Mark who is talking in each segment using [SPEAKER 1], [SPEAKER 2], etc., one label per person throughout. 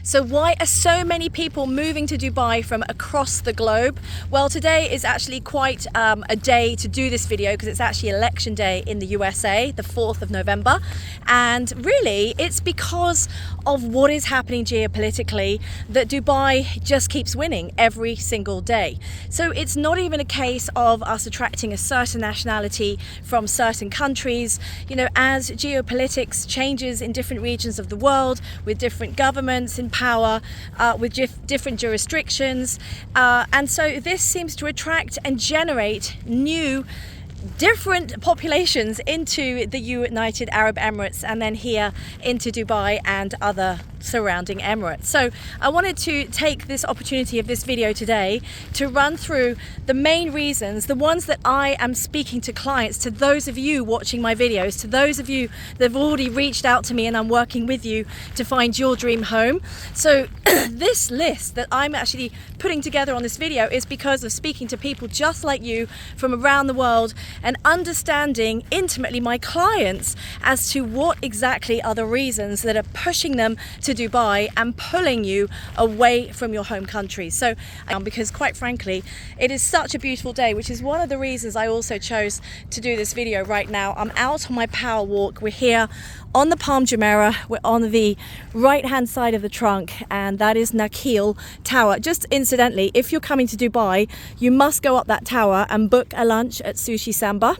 [SPEAKER 1] So why are so many people moving to Dubai from across the globe? Well, today is actually quite a day to do this video because it's actually election day in the USA, the 4th of November. And really, it's because of what is happening geopolitically that Dubai just keeps winning every single day. So it's not even a case of us attracting a certain nationality from certain countries. You know, as geopolitics changes in different regions of the world, with different governments in power, with different jurisdictions, and so this seems to attract and generate new different populations into the United Arab Emirates and then here into Dubai and other surrounding emirates. So I wanted to take this opportunity of this video today to run through the main reasons, the ones that I am speaking to clients, to those of you watching my videos, to those of you that have already reached out to me and I'm working with you to find your dream home. So this list that I'm actually putting together on this video is because of speaking to people just like you from around the world and understanding intimately my clients as to what exactly are the reasons that are pushing them to Dubai and pulling you away from your home country. So because quite frankly it is such a beautiful day, which is one of the reasons I also chose to do this video right now. I'm out on my power walk. We're here on the Palm Jumeirah. We're on the right hand side of the trunk, and that is Nakheel Tower. Just incidentally, if you're coming to Dubai, you must go up that tower and book a lunch at Sushi Samba.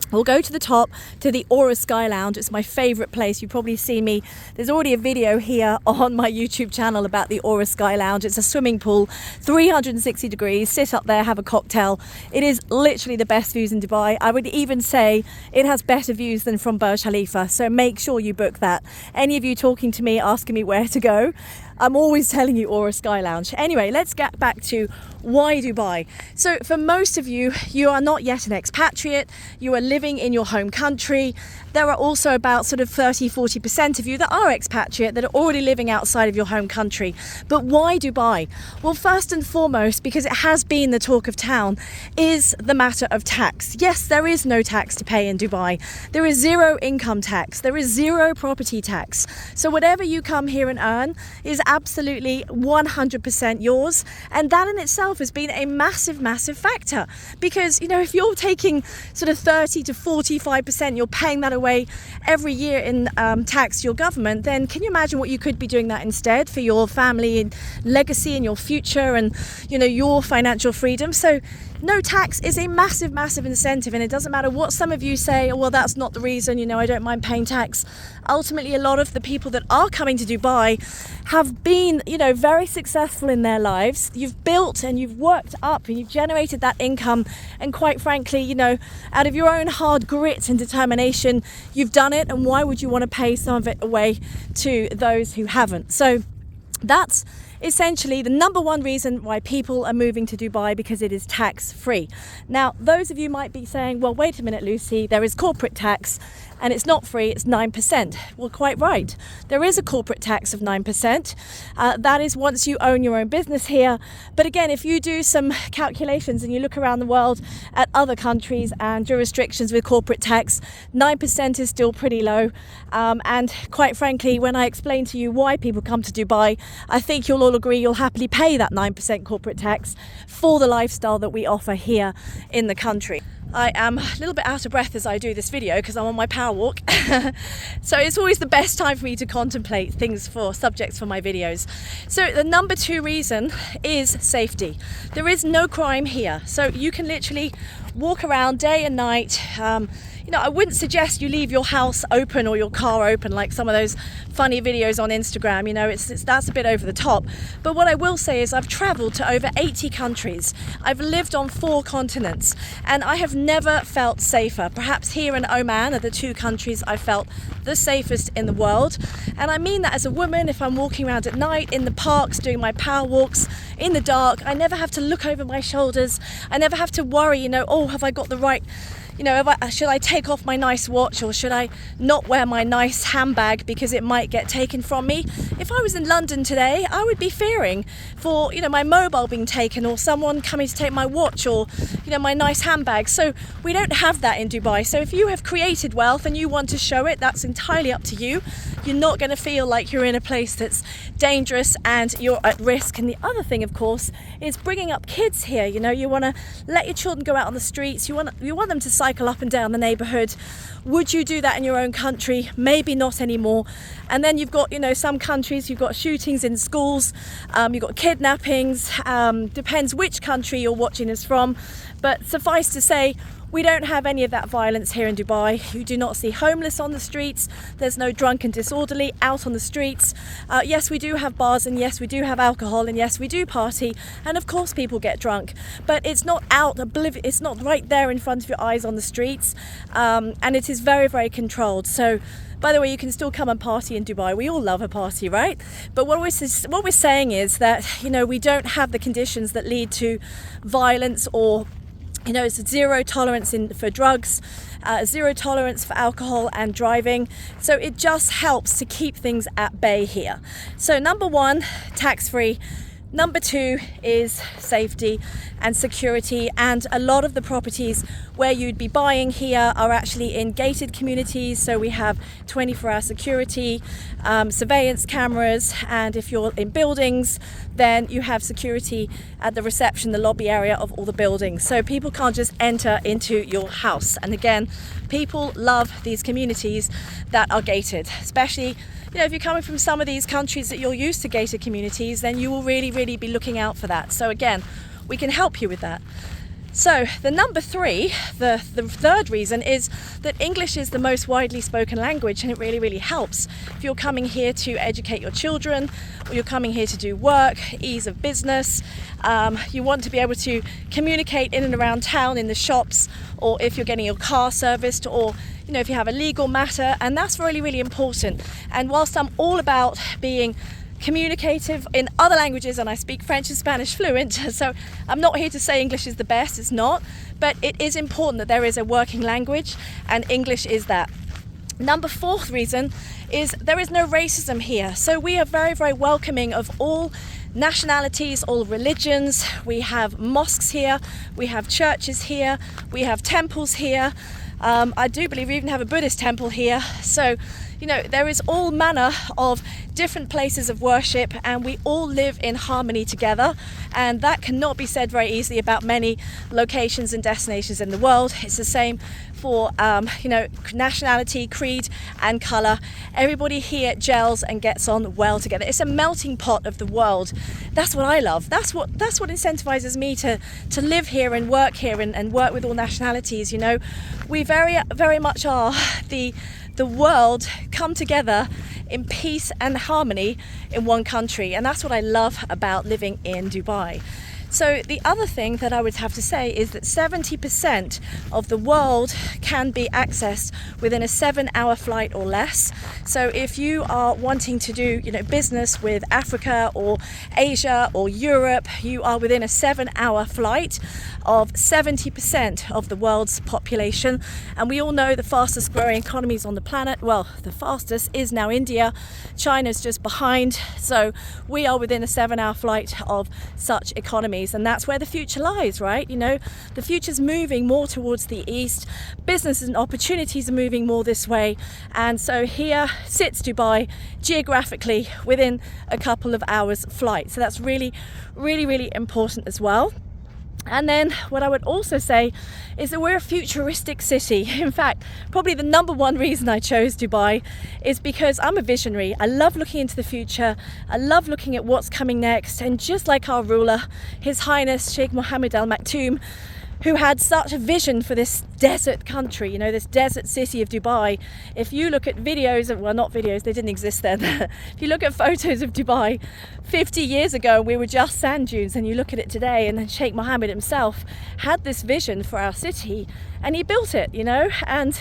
[SPEAKER 1] We'll go to the top to the Aura Sky Lounge. It's my favorite place. You've probably seen me. There's already a video here on my YouTube channel about the Aura Sky Lounge. It's a swimming pool, 360 degrees. Sit up there, have a cocktail. It is literally the best views in Dubai. I would even say it has better views than from Burj Khalifa. So make sure you book that. Any of you talking to me, asking me where to go, I'm always telling you Aura Sky Lounge. Anyway, let's get back to why Dubai. So for most of you, you are not yet an expatriate. You are living in your home country. There are also about sort of 30-40% of you that are expatriate, that are already living outside of your home country. But why Dubai? Well, first and foremost, because it has been the talk of town, is the matter of tax. Yes, there is no tax to pay in Dubai. There is zero income tax. There is zero property tax. So whatever you come here and earn is absolutely 100% yours. And that in itself has been a massive, massive factor. Because, you know, if you're taking sort of 30 to 45%, you're paying that away every year in tax to your government, then can you imagine what you could be doing that instead for your family and legacy and your future and, you know, your financial freedom? So no tax is a massive, massive incentive, and it doesn't matter what some of you say, oh, well, that's not the reason, you know, I don't mind paying tax. Ultimately, a lot of the people that are coming to Dubai have been, you know, very successful in their lives. You've built and you've worked up and you've generated that income, and quite frankly, you know, out of your own hard grit and determination, you've done it, and why would you want to pay some of it away to those who haven't? So that's essentially the number one reason why people are moving to Dubai, because it is tax free. Now, those of you might be saying, well, wait a minute, Lucy, there is corporate tax and it's not free, it's 9%. Well, quite right. There is a corporate tax of 9%. That is once you own your own business here. But again, if you do some calculations and you look around the world at other countries and jurisdictions with corporate tax, 9% is still pretty low. And quite frankly, when I explain to you why people come to Dubai, I think you'll all agree you'll happily pay that 9% corporate tax for the lifestyle that we offer here in the country. I am a little bit out of breath as I do this video because I'm on my power walk. So it's always the best time for me to contemplate things for subjects for my videos. So the number two reason is safety. There is no crime here. So you can literally walk around day and night. You know, I wouldn't suggest you leave your house open or your car open like some of those funny videos on Instagram. You know, that's a bit over the top. But what I will say is I've traveled to over 80 countries. I've lived on 4 continents, and I have never felt safer. Perhaps here in Oman are the 2 countries I felt the safest in the world. And I mean that as a woman. If I'm walking around at night in the parks, doing my power walks in the dark, I never have to look over my shoulders. I never have to worry, you know, oh, have I got the right, you know, should I take off my nice watch, or should I not wear my nice handbag because it might get taken from me? If I was in London today, I would be fearing for, you know, my mobile being taken, or someone coming to take my watch, or, you know, my nice handbag. So we don't have that in Dubai. So if you have created wealth and you want to show it, that's entirely up to you. you're not going to feel like you're in a place that's dangerous and you're at risk. And the other thing, of course, is bringing up kids here. You know, you want to let your children go out on the streets. You want them to cycle up and down the neighborhood. Would you do that in your own country? Maybe not anymore. And then you've got, you know, some countries, you've got shootings in schools, you've got kidnappings, depends which country you're watching us from. But suffice to say, we don't have any of that violence here in Dubai. You do not see homeless on the streets. There's no drunk and disorderly out on the streets. Yes, we do have bars, and yes, we do have alcohol, and yes, we do party, and of course people get drunk. But it's not it's not right there in front of your eyes on the streets, and it is very, very controlled. So, by the way, you can still come and party in Dubai. We all love a party, right? But what we're saying is that, you know, we don't have the conditions that lead to violence, or, you know, it's zero tolerance for drugs, zero tolerance for alcohol and driving. So it just helps to keep things at bay here. So number one, tax-free. Number two is safety and security, and a lot of the properties where you'd be buying here are actually in gated communities. So we have 24-hour security, surveillance cameras, and if you're in buildings, then you have security at the reception, the lobby area of all the buildings. So people can't just enter into your house. And again, people love these communities that are gated, especially, you know, if you're coming from some of these countries that you're used to gated communities, then you will really, really be looking out for that. So again, we can help you with that. So the number three, the third reason, is that English is the most widely spoken language, and it really, really helps. If you're coming here to educate your children, or you're coming here to do work, ease of business, you want to be able to communicate in and around town, in the shops, or if you're getting your car serviced, or, you know, if you have a legal matter, and that's really, really important. And whilst I'm all about being communicative in other languages, and I speak French and Spanish fluent, so I'm not here to say English is the best, it's not, but it is important that there is a working language, and English is that. Number fourth reason is there is no racism here. So we are very, very welcoming of all nationalities, all religions. We have mosques here, we have churches here, we have temples here. I do believe we even have a Buddhist temple here. So, you know, there is all manner of different places of worship, and we all live in harmony together, and that cannot be said very easily about many locations and destinations in the world. It's the same for you know, nationality, creed and colour. Everybody here gels and gets on well together. It's a melting pot of the world. That's what I love. That's what incentivizes me to live here and work here and work with all nationalities. You know, we very, very much are the world come together in peace and harmony in one country, and that's what I love about living in Dubai. So the other thing that I would have to say is that 70% of the world can be accessed within a 7-hour flight or less. So if you are wanting to do, you know, business with Africa or Asia or Europe, you are within a 7-hour flight of 70% of the world's population. And we all know the fastest growing economies on the planet, well, the fastest is now India. China's just behind. So we are within a 7-hour flight of such economies. And that's where the future lies, right? You know, the future's moving more towards the east. Businesses and opportunities are moving more this way. And so here sits Dubai geographically within a couple of hours flight. So that's really, really, really important as well. And then what I would also say is that we're a futuristic city. In fact, probably the number one reason I chose Dubai is because I'm a visionary. I love looking into the future. I love looking at what's coming next. And just like our ruler, His Highness Sheikh Mohammed Al Maktoum, who had such a vision for this desert country, you know, this desert city of Dubai. If you look at videos of, well, not videos, they didn't exist then. If you look at photos of Dubai 50 years ago, we were just sand dunes, and you look at it today, and then Sheikh Mohammed himself had this vision for our city, and he built it, you know. And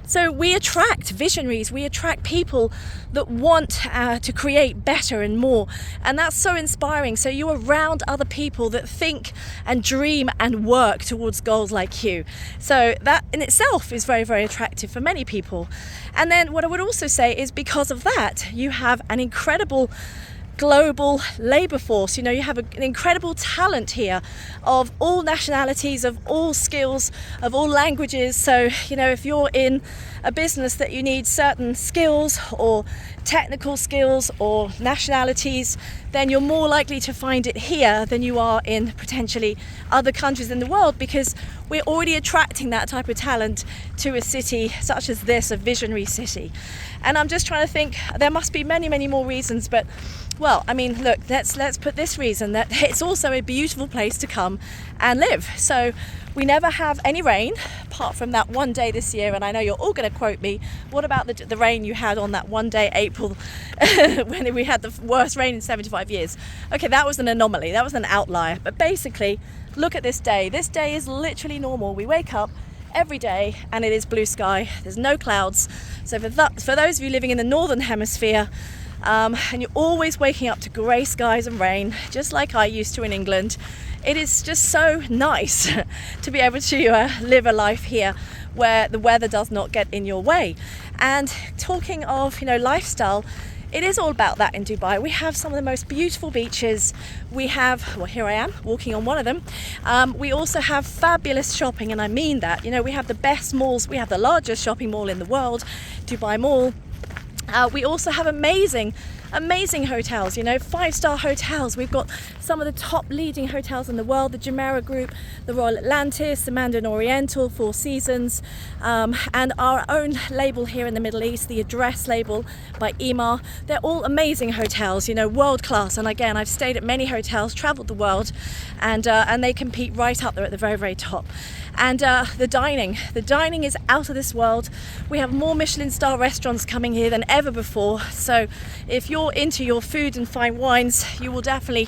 [SPEAKER 1] so we attract visionaries, we attract people that want to create better and more, and that's so inspiring. So you're around other people that think and dream and work towards goals like you. So that in itself is very, very attractive for many people. And then what I would also say is, because of that, you have an incredible global labor force. You know, you have an incredible talent here of all nationalities, of all skills, of all languages. So, you know, if you're in a business that you need certain skills or technical skills or nationalities, then you're more likely to find it here than you are in potentially other countries in the world, because we're already attracting that type of talent to a city such as this, a visionary city. And I'm just trying to think, there must be many, many more reasons, but well, I mean, look, let's put this reason, that it's also a beautiful place to come and live. So we never have any rain, apart from that one day this year, and I know you're all going to quote me, what about the rain you had on that one day, April, when we had the worst rain in 75 years? Okay, that was an anomaly, that was an outlier, but basically, look at this day. This day is literally normal. We wake up every day and it is blue sky, there's no clouds. So for those of you living in the northern hemisphere, and you're always waking up to grey skies and rain, just like I used to in England, it is just so nice to be able to live a life here where the weather does not get in your way. And talking of, lifestyle, it is all about that in Dubai. We have some of the most beautiful beaches. We have, well, here I am walking on one of them. We also have fabulous shopping, and I mean that. We have the best malls. We have the largest shopping mall in the world, Dubai Mall. We also have amazing hotels, 5-star hotels. We've got some of the top leading hotels in the world, the Jumeirah Group, the Royal Atlantis, the Mandarin Oriental, Four Seasons, and our own label here in the Middle East, the Address label by Ema. They're all amazing hotels, world class. And again, I've stayed at many hotels, traveled the world, and they compete right up there at the very, very top. And the dining is out of this world. We have more Michelin star restaurants coming here than ever before. So if you're into your food and fine wines, you will definitely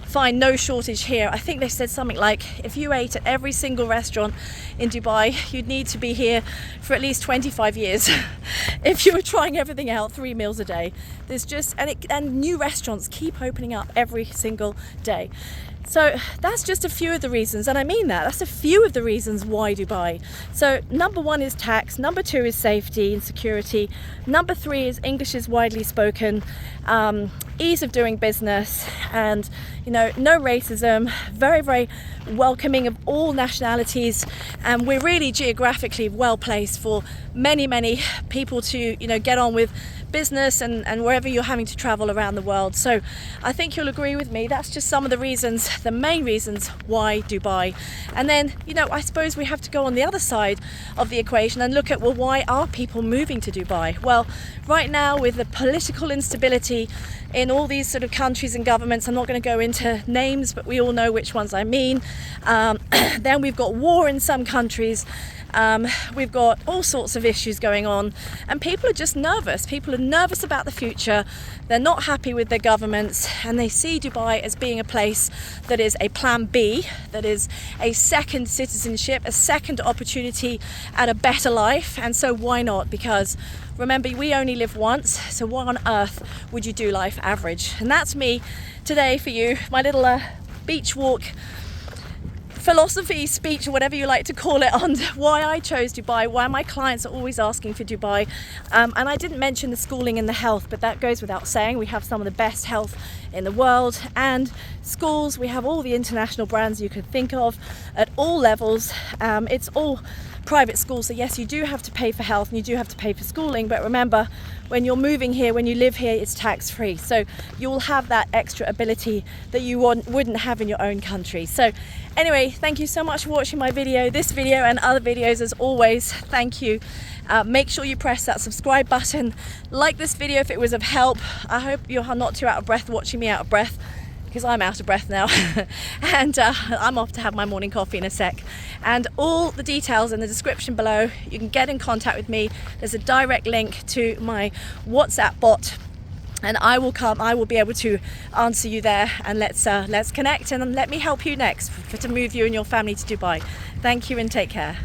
[SPEAKER 1] find no shortage here. I think they said something like, if you ate at every single restaurant in Dubai, you'd need to be here for at least 25 years if you were trying everything out, 3 meals a day. There's just, and new restaurants keep opening up every single day. So that's just a few of the reasons, and I mean that. That's a few of the reasons why Dubai. So number 1 is tax, number 2 is safety and security, number 3 is English is widely spoken, ease of doing business, and no racism, very, very welcoming of all nationalities, and we're really geographically well placed for many, many people to get on with business and wherever you're having to travel around the world. So I think you'll agree with me, that's just some of the reasons, the main reasons why Dubai. And then I suppose we have to go on the other side of the equation and look at, well, why are people moving to Dubai? Well, right now with the political instability in all these sort of countries and governments, I'm not going to go into names, but we all know which ones I mean. Then we've got war in some countries. We've got all sorts of issues going on, and people are just nervous. People are nervous about the future. They're not happy with their governments, and they see Dubai as being a place that is a plan B, that is a second citizenship, a second opportunity at a better life. And so why not? Because remember, we only live once, so why on earth would you do life average? And that's me today for you, my little beach walk philosophy speech, or whatever you like to call it, on why I chose Dubai, why my clients are always asking for Dubai. And I didn't mention the schooling and the health, but that goes without saying. We have some of the best health in the world, and schools, we have all the international brands you could think of at all levels. It's all private schools, so yes, you do have to pay for health and you do have to pay for schooling, but remember, when you're moving here, when you live here, it's tax-free, so you'll have that extra ability that you wouldn't have in your own country. So anyway, thank you so much for watching my video, this video and other videos. As always, thank you. Make sure you press that subscribe button, like this video if it was of help. I hope you're not too out of breath watching me out of breath, because I'm out of breath now. And I'm off to have my morning coffee in a sec. And all the details in the description below. You can get in contact with me. There's a direct link to my WhatsApp bot, and I will be able to answer you there, and let's connect, and let me help you next to move you and your family to Dubai. Thank you and take care.